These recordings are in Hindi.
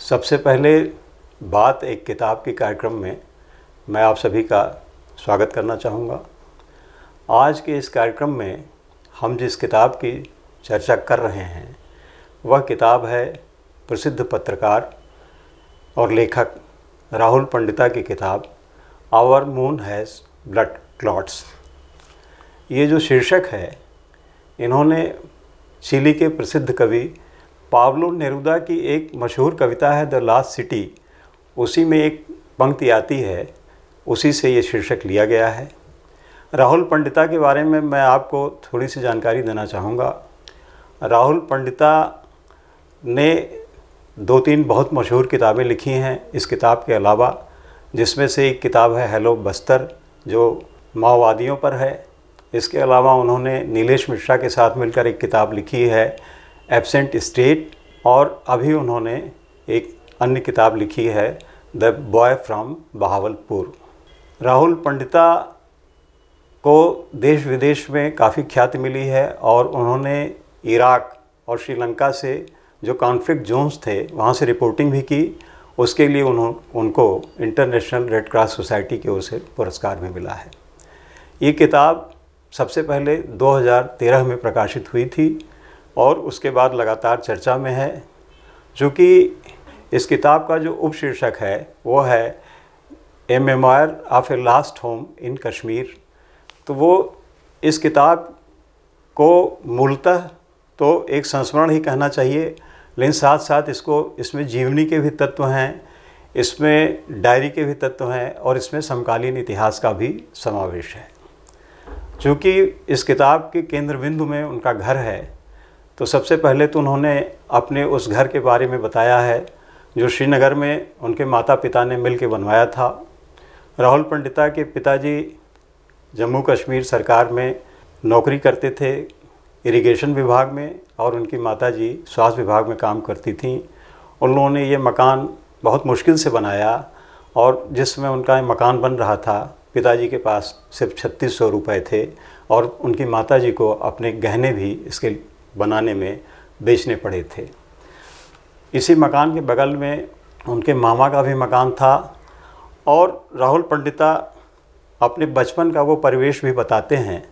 सबसे पहले बात एक किताब के कार्यक्रम में मैं आप सभी का स्वागत करना चाहूँगा। आज के इस कार्यक्रम में हम जिस किताब की चर्चा कर रहे हैं वह किताब है प्रसिद्ध पत्रकार और लेखक राहुल पंडिता की किताब our moon has blood clots. ये जो शीर्षक है, इन्होंने चिली के प्रसिद्ध कवि पाब्लो नेरुदा की एक मशहूर कविता है द लास्ट सिटी, उसी में एक पंक्ति आती है, उसी से ये शीर्षक लिया गया है। राहुल पंडिता के बारे में मैं आपको थोड़ी सी जानकारी देना चाहूँगा। राहुल पंडिता ने 2-3 बहुत मशहूर किताबें लिखी हैं इस किताब के अलावा, जिसमें से एक किताब है हेलो बस्तर जो माओवादियों पर है। इसके अलावा उन्होंने नीलेश मिश्रा के साथ मिलकर एक किताब लिखी है एब्सेंट स्टेट, और अभी उन्होंने एक अन्य किताब लिखी है the boy from Bahawalpur. Rahul Pandita को देश विदेश में काफ़ी ख्याति मिली है और उन्होंने इराक और श्रीलंका से जो कॉन्फ्लिक्ट जोन्स थे वहाँ से रिपोर्टिंग भी की। उसके लिए उनको इंटरनेशनल रेड क्रॉस सोसाइटी की ओर से पुरस्कार भी मिला है। ये किताब सबसे पहले 2013 में प्रकाशित हुई थी और उसके बाद लगातार चर्चा में है। चूँकि इस किताब का जो उपशीर्षक है वो है a memoir of a last home in Kashmir, तो वो इस किताब को मूलतः तो एक संस्मरण ही कहना चाहिए, लेकिन साथ साथ इसमें जीवनी के भी तत्व हैं, इसमें डायरी के भी तत्व हैं और इसमें समकालीन इतिहास का भी समावेश है। चूँकि इस किताब के केंद्र बिंदु में उनका घर है, तो सबसे पहले तो उन्होंने अपने उस घर के बारे में बताया है जो श्रीनगर में उनके माता पिता ने मिलकर बनवाया था। राहुल पंडिता के पिताजी जम्मू कश्मीर सरकार में नौकरी करते थे इरिगेशन विभाग में, और उनकी माताजी स्वास्थ्य विभाग में काम करती थीं। उन लोगों ने ये मकान बहुत मुश्किल से बनाया, और जिसमें उनका मकान बन रहा था पिताजी के पास सिर्फ 3600 रुपये थे, और उनकी माताजी को अपने गहने भी इसके बनाने में बेचने पड़े थे। इसी मकान के बगल में उनके मामा का भी मकान था। और राहुल पंडिता अपने बचपन का वो परिवेश भी बताते हैं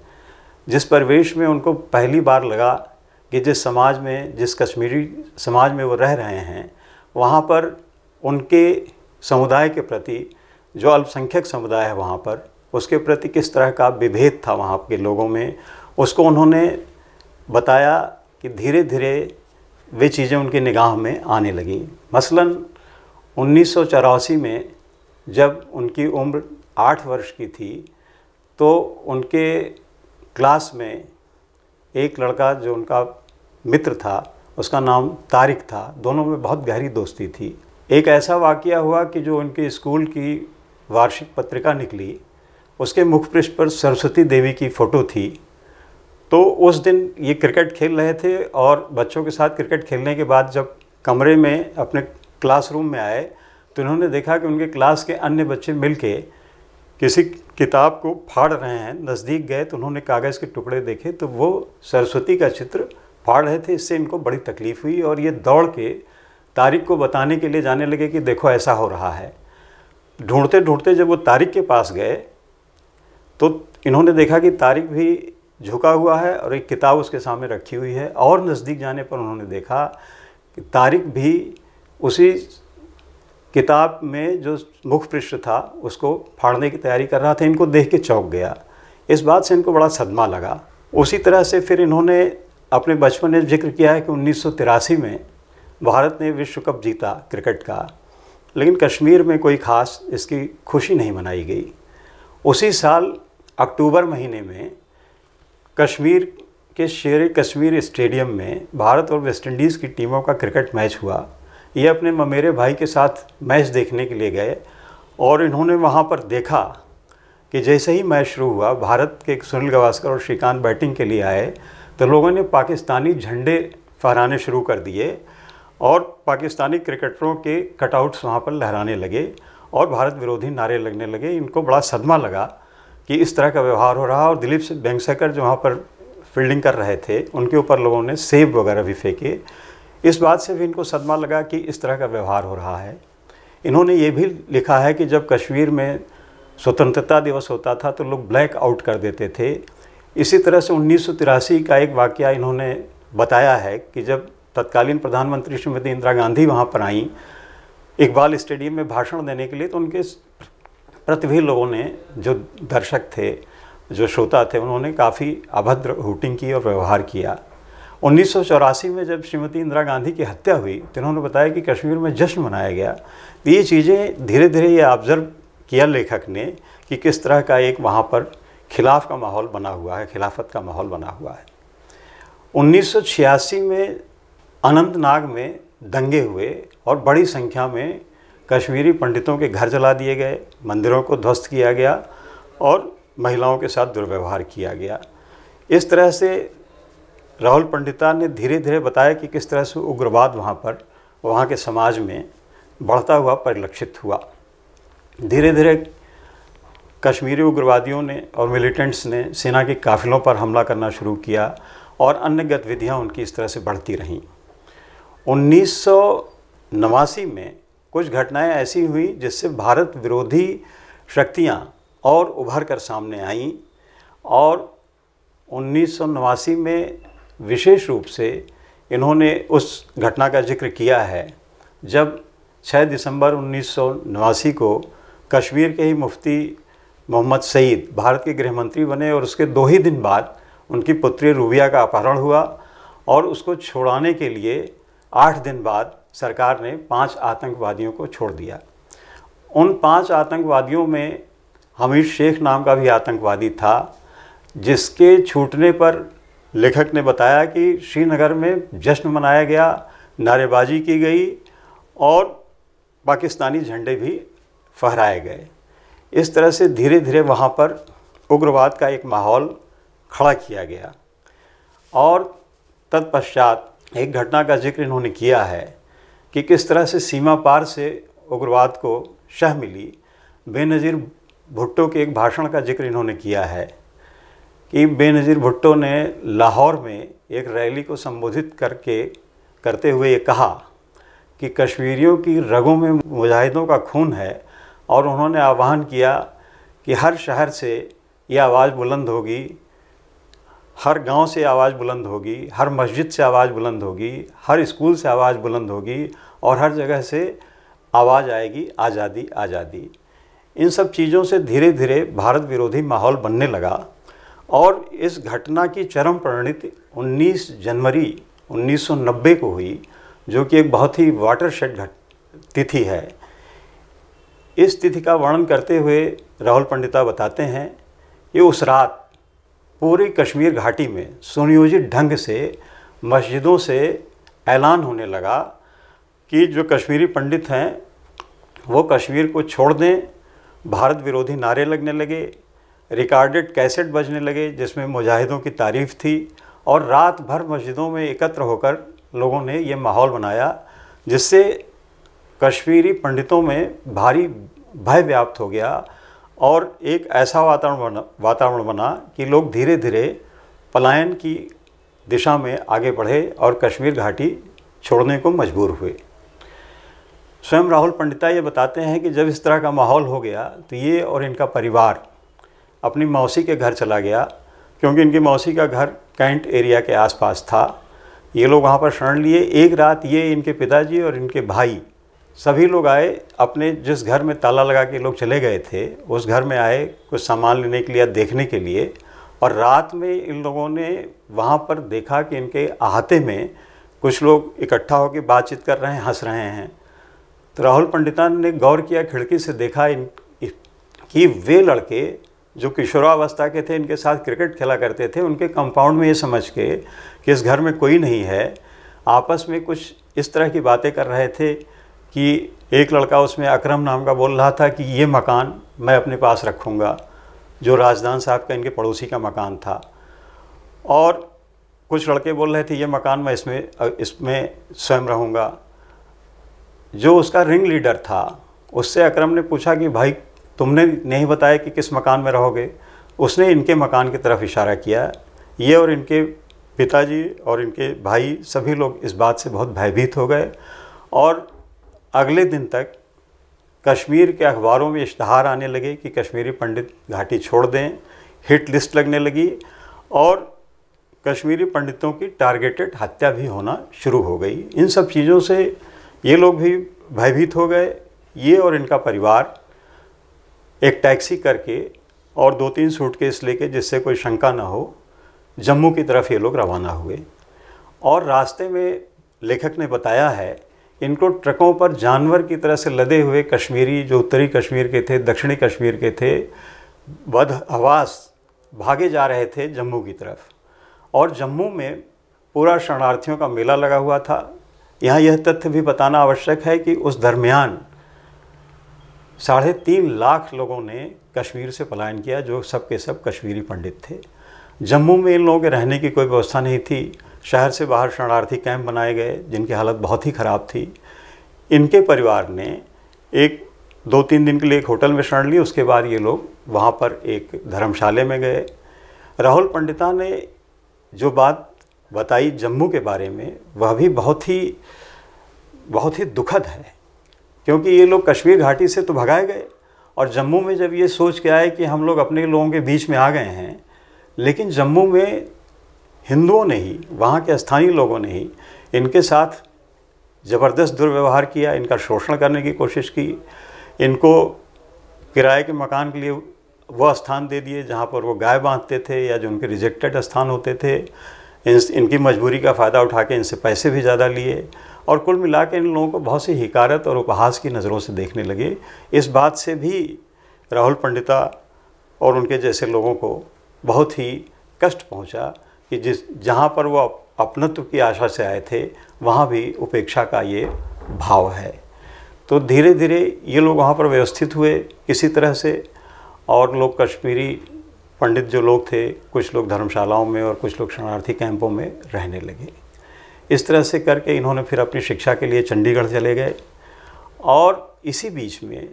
जिस परिवेश में उनको पहली बार लगा कि जिस कश्मीरी समाज में वो रह रहे हैं वहाँ पर उनके समुदाय के प्रति, जो अल्पसंख्यक समुदाय है वहाँ पर, उसके प्रति किस तरह का विभेद था वहाँ के लोगों में। उसको उन्होंने बताया कि धीरे धीरे वे चीज़ें उनकी निगाह में आने लगीं। मसलन 1984 में जब उनकी उम्र 8 वर्ष की थी, तो उनके क्लास में एक लड़का जो उनका मित्र था, उसका नाम तारिक था। दोनों में बहुत गहरी दोस्ती थी। एक ऐसा वाक़या हुआ कि जो उनके स्कूल की वार्षिक पत्रिका निकली, उसके मुखपृष्ठ पर सरस्वती देवी की फ़ोटो थी। तो उस दिन ये क्रिकेट खेल रहे थे, और बच्चों के साथ क्रिकेट खेलने के बाद जब कमरे में अपने क्लासरूम में आए तो उन्होंने देखा कि उनके क्लास के अन्य बच्चे मिलके किसी किताब को फाड़ रहे हैं। नज़दीक गए तो उन्होंने कागज़ के टुकड़े देखे तो वो सरस्वती का चित्र फाड़ रहे थे। इससे इनको बड़ी तकलीफ़ हुई और ये दौड़ के तारिक को बताने के लिए जाने लगे कि देखो ऐसा हो रहा है। ढूंढते ढूंढते जब वो तारिक के पास गए तो इन्होंने देखा कि तारिक भी झुका हुआ है और एक किताब उसके सामने रखी हुई है, और नज़दीक जाने पर उन्होंने देखा कि तारिक भी उसी किताब में जो मुख पृष्ठ था उसको फाड़ने की तैयारी कर रहा था। इनको देख के चौंक गया। इस बात से इनको बड़ा सदमा लगा। उसी तरह से फिर इन्होंने अपने बचपन में जिक्र किया है कि 1983 में भारत ने विश्व कप जीता क्रिकेट का, लेकिन कश्मीर में कोई ख़ास इसकी खुशी नहीं मनाई गई। उसी साल अक्टूबर महीने में कश्मीर के शेर कश्मीर स्टेडियम में भारत और वेस्ट इंडीज़ की टीमों का क्रिकेट मैच हुआ। ये अपने ममेरे भाई के साथ मैच देखने के लिए गए, और इन्होंने वहाँ पर देखा कि जैसे ही मैच शुरू हुआ, भारत के सुनील गावस्कर और श्रीकांत बैटिंग के लिए आए तो लोगों ने पाकिस्तानी झंडे फहराने शुरू कर दिए, और पाकिस्तानी क्रिकेटरों के कटआउट्स वहाँ पर लहराने लगे और भारत विरोधी नारे लगने लगे। इनको बड़ा सदमा लगा कि इस तरह का व्यवहार हो रहा। और दिलीप वेंगसरकर जो वहाँ पर फील्डिंग कर रहे थे, उनके ऊपर लोगों ने सेब वगैरह भी फेंके। इस बात से भी इनको सदमा लगा कि इस तरह का व्यवहार हो रहा है। इन्होंने ये भी लिखा है कि जब कश्मीर में स्वतंत्रता दिवस होता था तो लोग ब्लैक आउट कर देते थे। इसी तरह से 1983 का एक वाक़या इन्होंने बताया है कि जब तत्कालीन प्रधानमंत्री श्रीमती इंदिरा गांधी वहाँ पर आईं इकबाल स्टेडियम में भाषण देने के लिए, तो उनके प्रतिभी लोगों ने, जो दर्शक थे, जो श्रोता थे, उन्होंने काफ़ी अभद्र हूटिंग की और व्यवहार किया। 1984 में जब श्रीमती इंदिरा गांधी की हत्या हुई तो इन्होंने बताया कि कश्मीर में जश्न मनाया गया। तो ये चीज़ें धीरे धीरे ये ऑब्ज़र्व किया लेखक ने कि किस तरह का एक वहाँ पर खिलाफ का माहौल बना हुआ है, खिलाफत का माहौल बना हुआ है। 1986 में अनंतनाग में दंगे हुए और बड़ी संख्या में कश्मीरी पंडितों के घर जला दिए गए, मंदिरों को ध्वस्त किया गया और महिलाओं के साथ दुर्व्यवहार किया गया। इस तरह से राहुल पंडिता ने धीरे धीरे बताया कि किस तरह से उग्रवाद वहाँ के समाज में बढ़ता हुआ परिलक्षित हुआ। धीरे धीरे कश्मीरी उग्रवादियों ने और मिलिटेंट्स ने सेना के काफ़िलों पर हमला करना शुरू किया और अन्य गतिविधियाँ उनकी इस तरह से बढ़ती रहीं। 1989 में कुछ घटनाएं ऐसी हुई जिससे भारत विरोधी शक्तियां और उभर कर सामने आईं और 1989 में विशेष रूप से इन्होंने उस घटना का जिक्र किया है जब 6 दिसंबर 1989 को कश्मीर के ही मुफ्ती मोहम्मद सईद भारत के गृह मंत्री बने और उसके 2 ही दिन बाद उनकी पुत्री रूबिया का अपहरण हुआ और उसको छुड़ाने के लिए 8 दिन बाद सरकार ने 5 आतंकवादियों को छोड़ दिया। उन 5 आतंकवादियों में हमीद शेख नाम का भी आतंकवादी था, जिसके छूटने पर लेखक ने बताया कि श्रीनगर में जश्न मनाया गया, नारेबाजी की गई और पाकिस्तानी झंडे भी फहराए गए। इस तरह से धीरे धीरे वहाँ पर उग्रवाद का एक माहौल खड़ा किया गया और तत्पश्चात एक घटना का जिक्र इन्होंने किया है कि किस तरह से सीमा पार से उग्रवाद को शह मिली। बेनज़ीर भुट्टो के एक भाषण का जिक्र इन्होंने किया है कि बेनज़ीर भुट्टो ने लाहौर में एक रैली को संबोधित करते हुए ये कहा कि कश्मीरियों की रगों में मुजाहिदों का खून है और उन्होंने आह्वान किया कि हर शहर से ये आवाज़ बुलंद होगी, हर गांव से आवाज़ बुलंद होगी, हर मस्जिद से आवाज़ बुलंद होगी, हर स्कूल से आवाज़ बुलंद होगी और हर जगह से आवाज़ आएगी आज़ादी आज़ादी। इन सब चीज़ों से धीरे धीरे भारत विरोधी माहौल बनने लगा और इस घटना की चरम परिणति 19 जनवरी 1990 को हुई, जो कि एक बहुत ही वाटरशेड तिथि है। इस तिथि का वर्णन करते हुए राहुल पंडिता बताते हैं कि उस रात पूरी कश्मीर घाटी में सुनियोजित ढंग से मस्जिदों से ऐलान होने लगा कि जो कश्मीरी पंडित हैं वो कश्मीर को छोड़ दें। भारत विरोधी नारे लगने लगे, रिकॉर्डेड कैसेट बजने लगे जिसमें मुजाहिदों की तारीफ़ थी और रात भर मस्जिदों में एकत्र होकर लोगों ने ये माहौल बनाया जिससे कश्मीरी पंडितों में भारी भय व्याप्त हो गया और एक ऐसा वातावरण बना कि लोग धीरे धीरे पलायन की दिशा में आगे बढ़े और कश्मीर घाटी छोड़ने को मजबूर हुए। स्वयं राहुल पंडिता ये बताते हैं कि जब इस तरह का माहौल हो गया तो ये और इनका परिवार अपनी मौसी के घर चला गया, क्योंकि इनकी मौसी का घर कैंट एरिया के आसपास था। ये लोग वहाँ पर शरण लिए। एक रात ये, इनके पिताजी और इनके भाई सभी लोग आए, अपने जिस घर में ताला लगा के लोग चले गए थे उस घर में आए कुछ सामान लेने के लिए, देखने के लिए। और रात में इन लोगों ने वहाँ पर देखा कि इनके अहाते में कुछ लोग इकट्ठा होकर बातचीत कर रहे हैं, हंस रहे हैं। तो राहुल पंडिता ने गौर किया, खिड़की से देखा कि वे लड़के जो किशोरावस्था के थे, इनके साथ क्रिकेट खेला करते थे, उनके कंपाउंड में ये समझ के कि इस घर में कोई नहीं है, आपस में कुछ इस तरह की बातें कर रहे थे कि एक लड़का उसमें अकरम नाम का बोल रहा था कि ये मकान मैं अपने पास रखूँगा, जो राजदान साहब का इनके पड़ोसी का मकान था। और कुछ लड़के बोल रहे थे ये मकान मैं इसमें स्वयं रहूँगा। जो उसका रिंग लीडर था उससे अकरम ने पूछा कि भाई तुमने नहीं बताया कि किस मकान में रहोगे। उसने इनके मकान की तरफ इशारा किया। ये और इनके पिताजी और इनके भाई सभी लोग इस बात से बहुत भयभीत हो गए और अगले दिन तक कश्मीर के अखबारों में इश्तहार आने लगे कि कश्मीरी पंडित घाटी छोड़ दें, हिट लिस्ट लगने लगी और कश्मीरी पंडितों की टारगेटेड हत्या भी होना शुरू हो गई। इन सब चीज़ों से ये लोग भी भयभीत हो गए। ये और इनका परिवार एक टैक्सी करके और 2-3 सूटकेस लेके, जिससे कोई शंका ना हो, जम्मू की तरफ ये लोग रवाना हुए। और रास्ते में लेखक ने बताया है इनको ट्रकों पर जानवर की तरह से लदे हुए कश्मीरी, जो उत्तरी कश्मीर के थे, दक्षिणी कश्मीर के थे, बदहवास भागे जा रहे थे जम्मू की तरफ। और जम्मू में पूरा शरणार्थियों का मेला लगा हुआ था। यहाँ यह तथ्य भी बताना आवश्यक है कि उस दरमियान 3.5 लाख लोगों ने कश्मीर से पलायन किया, जो सब के सब कश्मीरी पंडित थे। जम्मू में इन लोगों के रहने की कोई व्यवस्था नहीं थी। शहर से बाहर शरणार्थी कैंप बनाए गए जिनकी हालत बहुत ही ख़राब थी। इनके परिवार ने 2-3 दिन के लिए एक होटल में शरण ली। उसके बाद ये लोग वहाँ पर एक धर्मशाला में गए। राहुल पंडिता ने जो बात बताई जम्मू के बारे में, वह भी बहुत ही दुखद है, क्योंकि ये लोग कश्मीर घाटी से तो भगाए गए और जम्मू में जब ये सोच के आए कि हम लोग अपने लोगों के बीच में आ गए हैं, लेकिन जम्मू में हिंदुओं ने ही, वहाँ के स्थानीय लोगों ने ही इनके साथ ज़बरदस्त दुर्व्यवहार किया, इनका शोषण करने की कोशिश की। इनको किराए के मकान के लिए वह स्थान दे दिए जहाँ पर वो गाय बांधते थे या जो उनके रिजेक्टेड स्थान होते थे। इनकी मजबूरी का फ़ायदा उठा के इनसे पैसे भी ज़्यादा लिए और कुल मिला के इन लोगों को बहुत सी हिकारत और उपहास की नज़रों से देखने लगे। इस बात से भी राहुल पंडिता और उनके जैसे लोगों को बहुत ही कष्ट पहुंचा कि जहाँ पर वो अपनत्व की आशा से आए थे, वहाँ भी उपेक्षा का ये भाव है। तो धीरे धीरे ये लोग वहाँ पर व्यवस्थित हुए किसी तरह से, और लोग कश्मीरी पंडित जो लोग थे, कुछ लोग धर्मशालाओं में और कुछ लोग शरणार्थी कैंपों में रहने लगे। इस तरह से करके इन्होंने फिर अपनी शिक्षा के लिए चंडीगढ़ चले गए। और इसी बीच में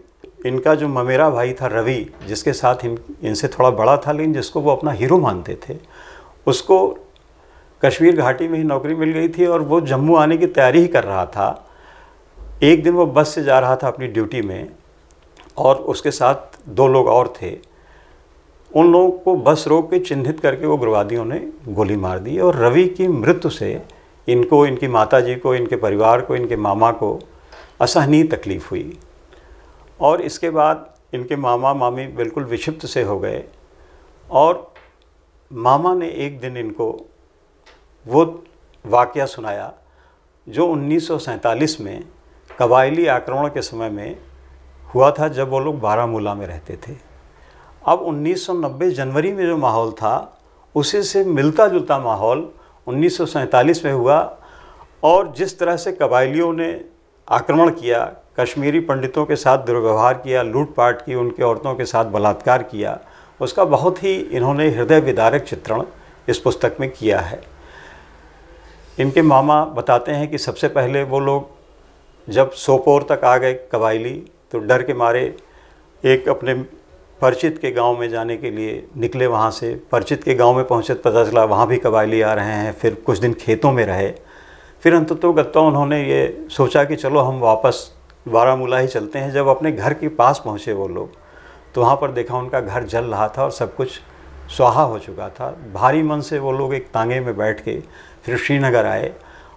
इनका जो ममेरा भाई था रवि, जिसके साथ इनसे थोड़ा बड़ा था लेकिन जिसको वो अपना हीरो मानते थे, उसको कश्मीर घाटी में ही नौकरी मिल गई थी और वो जम्मू आने की तैयारी ही कर रहा था। एक दिन वो बस से जा रहा था अपनी ड्यूटी में और उसके साथ 2 लोग और थे। उन लोगों को बस रोक के चिन्हित करके वो उग्रवादियों ने गोली मार दी और रवि की मृत्यु से इनको, इनकी माताजी को, इनके परिवार को, इनके मामा को असहनीय तकलीफ़ हुई। और इसके बाद इनके मामा मामी बिल्कुल विक्षिप्त से हो गए और मामा ने एक दिन इनको वो वाक़या सुनाया जो 1947 में कबायली आक्रमण के समय में हुआ था, जब वो लोग बारामूला में रहते थे। अब 1990 जनवरी में जो माहौल था उसी से मिलता जुलता माहौल 1947 में हुआ। और जिस तरह से कबायलियों ने आक्रमण किया, कश्मीरी पंडितों के साथ दुर्व्यवहार किया, लूटपाट की, उनकी औरतों के साथ बलात्कार किया, उसका बहुत ही इन्होंने हृदय विदारक चित्रण इस पुस्तक में किया है। इनके मामा बताते हैं कि सबसे पहले वो लोग जब सोपोर तक आ गए कबायली, तो डर के मारे एक अपने परिचित के गांव में जाने के लिए निकले। वहाँ से परिचित के गांव में पहुँचे, पता चला वहाँ भी कबायली आ रहे हैं। फिर कुछ दिन खेतों में रहे। फिर अंततोगत्वा उन्होंने ये सोचा कि चलो हम वापस बारामूला ही चलते हैं। जब अपने घर के पास पहुँचे वो लोग, तो वहाँ पर देखा उनका घर जल रहा था और सब कुछ स्वाहा हो चुका था। भारी मन से वो लोग एक तांगे में बैठ के फिर श्रीनगर आए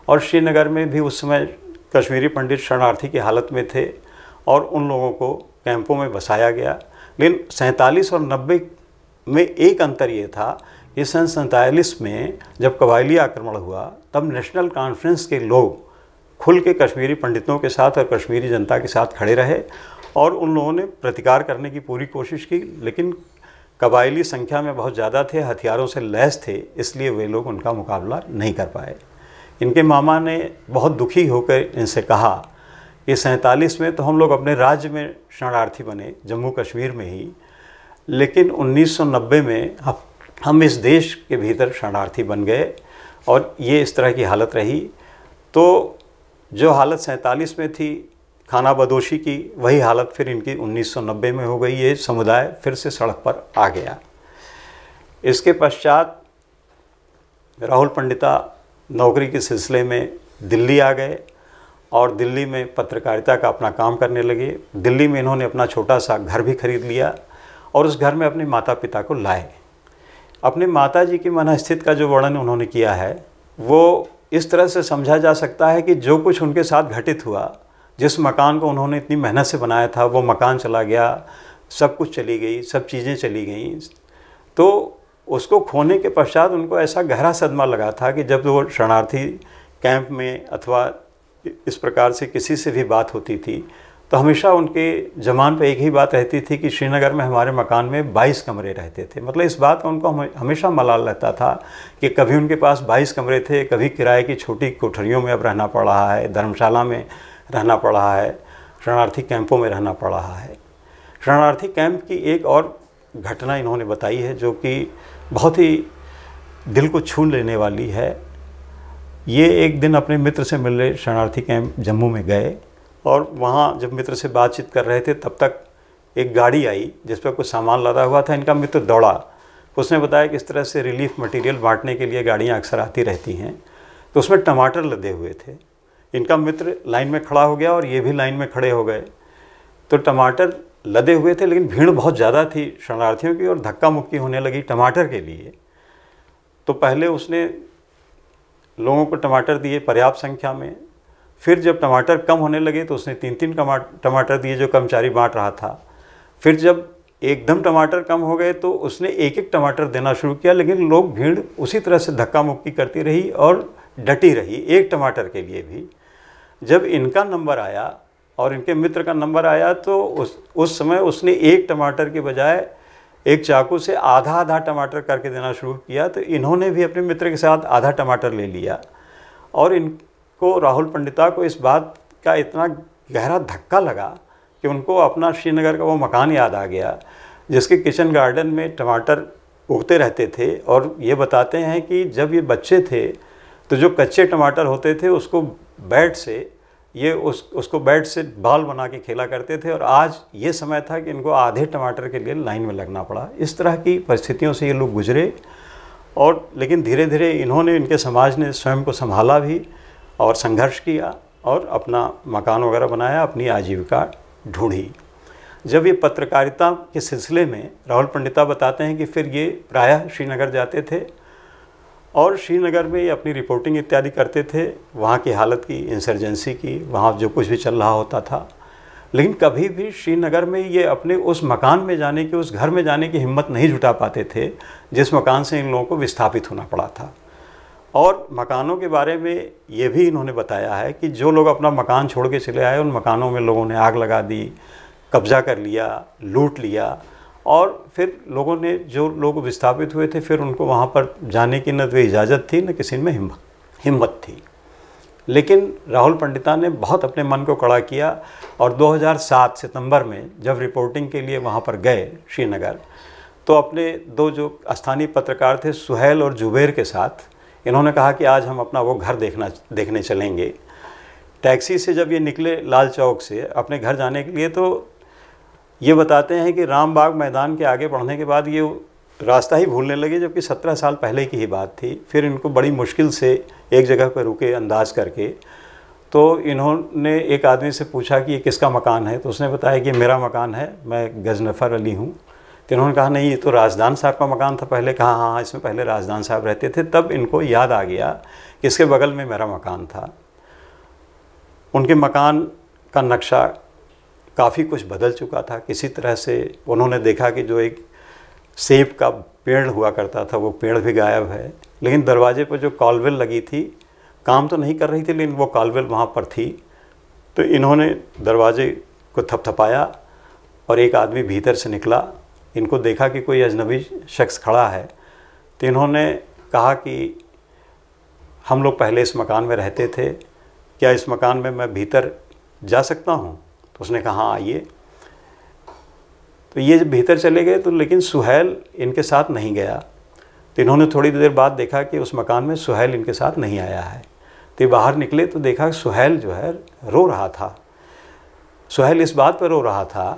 और श्रीनगर में भी उस समय कश्मीरी पंडित शरणार्थी की हालत में थे और उन लोगों को कैंपों में बसाया गया। लेकिन 47 और 90 में एक अंतर ये था कि सन 47 में जब कबायली आक्रमण हुआ, तब नेशनल कॉन्फ्रेंस के लोग खुल के कश्मीरी पंडितों के साथ और कश्मीरी जनता के साथ खड़े रहे और उन लोगों ने प्रतिकार करने की पूरी कोशिश की। लेकिन कबायली संख्या में बहुत ज़्यादा थे, हथियारों से लैस थे, इसलिए वे लोग उनका मुकाबला नहीं कर पाए। इनके मामा ने बहुत दुखी होकर इनसे कहा कि 47 में तो हम लोग अपने राज्य में शरणार्थी बने, जम्मू कश्मीर में ही, लेकिन 1990 में हम इस देश के भीतर शरणार्थी बन गए और ये इस तरह की हालत रही। तो जो हालत 47 में थी खाना बदोशी की, वही हालत फिर इनकी 1990 में हो गई। ये समुदाय फिर से सड़क पर आ गया। इसके पश्चात राहुल पंडिता नौकरी के सिलसिले में दिल्ली आ गए और दिल्ली में पत्रकारिता का अपना काम करने लगे। दिल्ली में इन्होंने अपना छोटा सा घर भी खरीद लिया और उस घर में अपने माता पिता को लाए। अपने माता जी की मनस्थिति का जो वर्णन उन्होंने किया है वो इस तरह से समझा जा सकता है कि जो कुछ उनके साथ घटित हुआ, जिस मकान को उन्होंने इतनी मेहनत से बनाया था वो मकान चला गया, सब कुछ चली गई, सब चीज़ें चली गईं, तो उसको खोने के पश्चात उनको ऐसा गहरा सदमा लगा था कि जब वो शरणार्थी कैंप में अथवा इस प्रकार से किसी से भी बात होती थी तो हमेशा उनके ज़बान पे एक ही बात रहती थी कि श्रीनगर में हमारे मकान में 22 कमरे रहते थे। मतलब इस बात का उनको हमेशा मलाल रहता था कि कभी उनके पास 22 कमरे थे, कभी किराए की छोटी कोठरियों में अब रहना पड़ रहा है, धर्मशाला में रहना पड़ रहा है, शरणार्थी कैंपों में रहना पड़ रहा है। शरणार्थी कैंप की एक और घटना इन्होंने बताई है जो कि बहुत ही दिल को छू लेने वाली है। ये एक दिन अपने मित्र से मिलने शरणार्थी कैंप जम्मू में गए और वहाँ जब मित्र से बातचीत कर रहे थे तब तक एक गाड़ी आई जिस पर कुछ सामान लदा हुआ था। इनका मित्र दौड़ा, उसने बताया कि इस तरह से रिलीफ मटेरियल बांटने के लिए गाड़ियाँ अक्सर आती रहती हैं, तो उसमें टमाटर लदे हुए थे। इनका मित्र लाइन में खड़ा हो गया और ये भी लाइन में खड़े हो गए। तो टमाटर लदे हुए थे लेकिन भीड़ बहुत ज़्यादा थी शरणार्थियों की और धक्का मुक्की होने लगी टमाटर के लिए। तो पहले उसने लोगों को टमाटर दिए पर्याप्त संख्या में, फिर जब टमाटर कम होने लगे तो उसने 3-3 टमाटर दिए जो कर्मचारी बांट रहा था। फिर जब एकदम टमाटर कम हो गए तो उसने एक एक टमाटर देना शुरू किया, लेकिन लोग भीड़ उसी तरह से धक्का मुक्की करती रही और डटी रही एक टमाटर के लिए भी। जब इनका नंबर आया और इनके मित्र का नंबर आया तो उस समय उसने एक टमाटर के बजाय एक चाकू से आधा आधा टमाटर करके देना शुरू किया। तो इन्होंने भी अपने मित्र के साथ आधा टमाटर ले लिया और इनको राहुल पंडिता को इस बात का इतना गहरा धक्का लगा कि उनको अपना श्रीनगर का वो मकान याद आ गया जिसके किचन गार्डन में टमाटर उगते रहते थे। और ये बताते हैं कि जब ये बच्चे थे तो जो कच्चे टमाटर होते थे उसको बैट से उसको बैट से बाल बना के खेला करते थे और आज ये समय था कि इनको आधे टमाटर के लिए लाइन में लगना पड़ा। इस तरह की परिस्थितियों से ये लोग गुजरे और लेकिन धीरे धीरे इन्होंने, इनके समाज ने स्वयं को संभाला भी और संघर्ष किया और अपना मकान वगैरह बनाया, अपनी आजीविका ढूंढी। जब ये पत्रकारिता के सिलसिले में राहुल पंडिता बताते हैं कि फिर ये प्रायः श्रीनगर जाते थे और श्रीनगर में ये अपनी रिपोर्टिंग इत्यादि करते थे, वहाँ की हालत की, इंसर्जेंसी की, वहाँ जो कुछ भी चल रहा होता था। लेकिन कभी भी श्रीनगर में ये अपने उस मकान में जाने की, उस घर में जाने की हिम्मत नहीं जुटा पाते थे जिस मकान से इन लोगों को विस्थापित होना पड़ा था। और मकानों के बारे में ये भी इन्होंने बताया है कि जो लोग अपना मकान छोड़ के चले आए उन मकानों में लोगों ने आग लगा दी, कब्जा कर लिया, लूट लिया और फिर लोगों ने, जो लोग विस्थापित हुए थे, फिर उनको वहाँ पर जाने की न तो इजाज़त थी न किसी में हिम्मत थी। लेकिन राहुल पंडिता ने बहुत अपने मन को कड़ा किया और 2007 सितंबर में जब रिपोर्टिंग के लिए वहाँ पर गए श्रीनगर तो अपने दो जो स्थानीय पत्रकार थे सुहेल और जुबैर के साथ इन्होंने कहा कि आज हम अपना वो घर देखने चलेंगे। टैक्सी से जब ये निकले लाल चौक से अपने घर जाने के लिए तो ये बताते हैं कि रामबाग मैदान के आगे बढ़ने के बाद ये रास्ता ही भूलने लगे, जबकि 17 साल पहले की ही बात थी। फिर इनको बड़ी मुश्किल से एक जगह पर रुके अंदाज करके, तो इन्होंने एक आदमी से पूछा कि ये किसका मकान है, तो उसने बताया कि मेरा मकान है, मैं गजनफ़र अली हूँ। तो इन्होंने कहा नहीं, ये तो राजदान साहब का मकान था पहले। कहा हाँ, इसमें पहले राजदान साहब रहते थे। तब इनको याद आ गया कि इसके बगल में मेरा मकान था। उनके मकान का नक्शा काफ़ी कुछ बदल चुका था। किसी तरह से उन्होंने देखा कि जो एक सेब का पेड़ हुआ करता था वो पेड़ भी गायब है, लेकिन दरवाजे पर जो कॉलवेल लगी थी काम तो नहीं कर रही थी, लेकिन वो कॉलवेल वहाँ पर थी। तो इन्होंने दरवाजे को थपथपाया और एक आदमी भीतर से निकला। इनको देखा कि कोई अजनबी शख्स खड़ा है, तो इन्होंने कहा कि हम लोग पहले इस मकान में रहते थे, क्या इस मकान में मैं भीतर जा सकता हूँ? तो उसने कहा हाँ आइए। तो ये जब भीतर चले गए तो लेकिन सुहेल इनके साथ नहीं गया। तो इन्होंने थोड़ी देर बाद देखा कि उस मकान में सुहेल इनके साथ नहीं आया है। तो ये बाहर निकले तो देखा सुहेल जो है रो रहा था। सुहेल इस बात पर रो रहा था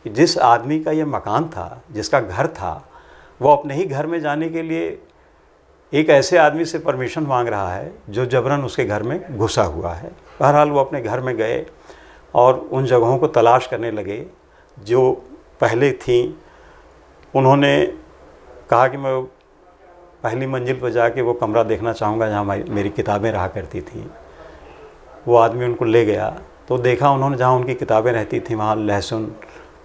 कि जिस आदमी का ये मकान था, जिसका घर था, वो अपने ही घर में जाने के लिए एक ऐसे आदमी से परमिशन मांग रहा है जो जबरन उसके घर में घुसा हुआ है। बहरहाल वो अपने घर में गए और उन जगहों को तलाश करने लगे जो पहले थी। उन्होंने कहा कि मैं पहली मंजिल पर जाके वो कमरा देखना चाहूँगा जहाँ मेरी किताबें रहा करती थी। वो आदमी उनको ले गया तो देखा उन्होंने जहाँ उनकी किताबें रहती थी वहाँ लहसुन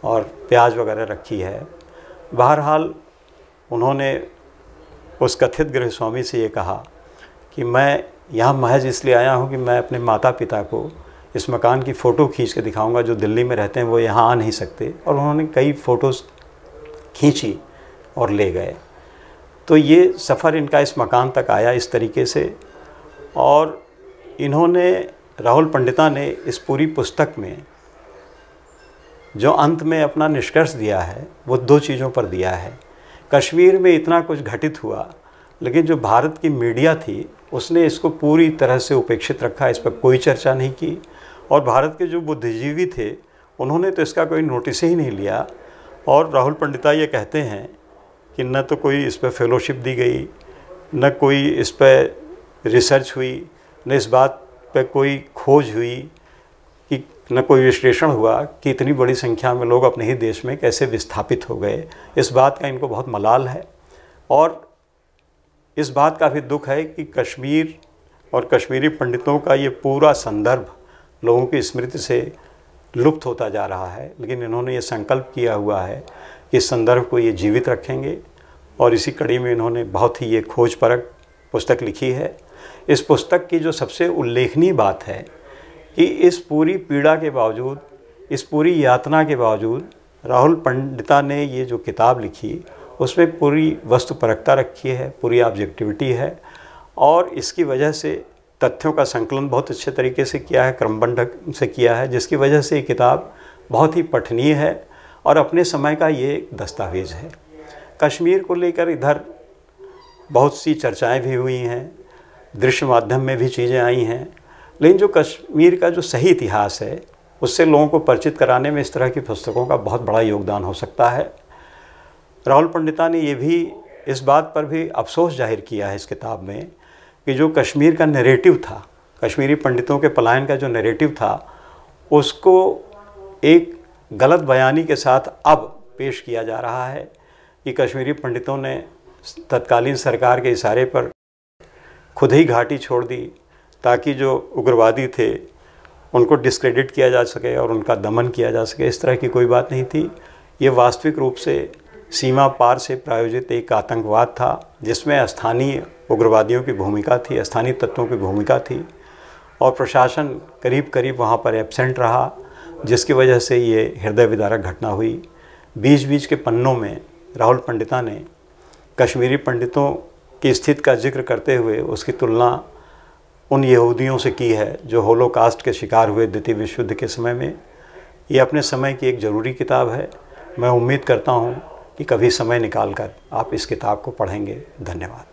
और प्याज वगैरह रखी है। बहरहाल उन्होंने उस कथित गृहस्वामी से ये कहा कि मैं यहाँ महज इसलिए आया हूँ कि मैं अपने माता पिता को इस मकान की फ़ोटो खींच के दिखाऊंगा, जो दिल्ली में रहते हैं वो यहाँ आ नहीं सकते। और उन्होंने कई फ़ोटोज़ खींची और ले गए। तो ये सफ़र इनका इस मकान तक आया इस तरीके से। और इन्होंने, राहुल पंडिता ने इस पूरी पुस्तक में जो अंत में अपना निष्कर्ष दिया है वो 2 चीज़ों पर दिया है। कश्मीर में इतना कुछ घटित हुआ, लेकिन जो भारत की मीडिया थी उसने इसको पूरी तरह से उपेक्षित रखा, इस पर कोई चर्चा नहीं की। और भारत के जो बुद्धिजीवी थे उन्होंने तो इसका कोई नोटिस ही नहीं लिया। और राहुल पंडिता ये कहते हैं कि न तो कोई इस पर फेलोशिप दी गई, न कोई इस पर रिसर्च हुई, न इस बात पर कोई खोज हुई, कि न कोई विश्लेषण हुआ कि इतनी बड़ी संख्या में लोग अपने ही देश में कैसे विस्थापित हो गए। इस बात का इनको बहुत मलाल है। और इस बात का भी दुख है कि कश्मीर और कश्मीरी पंडितों का ये पूरा संदर्भ लोगों की स्मृति से लुप्त होता जा रहा है। लेकिन इन्होंने ये संकल्प किया हुआ है कि इस संदर्भ को ये जीवित रखेंगे। और इसी कड़ी में इन्होंने बहुत ही ये खोजपरक पुस्तक लिखी है। इस पुस्तक की जो सबसे उल्लेखनीय बात है कि इस पूरी पीड़ा के बावजूद, इस पूरी यातना के बावजूद राहुल पंडिता ने ये जो किताब लिखी उसमें पूरी वस्तुपरकता रखी है, पूरी ऑब्जेक्टिविटी है। और इसकी वजह से तथ्यों का संकलन बहुत अच्छे तरीके से किया है, क्रमबद्ध से किया है, जिसकी वजह से ये किताब बहुत ही पठनीय है और अपने समय का ये एक दस्तावेज़ है। कश्मीर को लेकर इधर बहुत सी चर्चाएं भी हुई हैं, दृश्य माध्यम में भी चीज़ें आई हैं, लेकिन जो कश्मीर का जो सही इतिहास है उससे लोगों को परिचित कराने में इस तरह की पुस्तकों का बहुत बड़ा योगदान हो सकता है। राहुल पंडिता ने ये भी इस बात पर भी अफसोस जाहिर किया है इस किताब में कि जो कश्मीर का नैरेटिव था, कश्मीरी पंडितों के पलायन का जो नैरेटिव था, उसको एक गलत बयानी के साथ अब पेश किया जा रहा है कि कश्मीरी पंडितों ने तत्कालीन सरकार के इशारे पर खुद ही घाटी छोड़ दी ताकि जो उग्रवादी थे उनको डिस्क्रेडिट किया जा सके और उनका दमन किया जा सके। इस तरह की कोई बात नहीं थी। ये वास्तविक रूप से सीमा पार से प्रायोजित एक आतंकवाद था जिसमें स्थानीय उग्रवादियों की भूमिका थी, स्थानीय तत्वों की भूमिका थी और प्रशासन करीब करीब वहाँ पर एब्सेंट रहा, जिसकी वजह से ये हृदय विदारक घटना हुई। बीच बीच के पन्नों में राहुल पंडिता ने कश्मीरी पंडितों की स्थिति का जिक्र करते हुए उसकी तुलना उन यहूदियों से की है जो होलोकास्ट के शिकार हुए द्वितीय विश्व युद्ध के समय में। ये अपने समय की एक ज़रूरी किताब है। मैं उम्मीद करता हूँ कि कभी समय निकालकर आप इस किताब को पढ़ेंगे। धन्यवाद।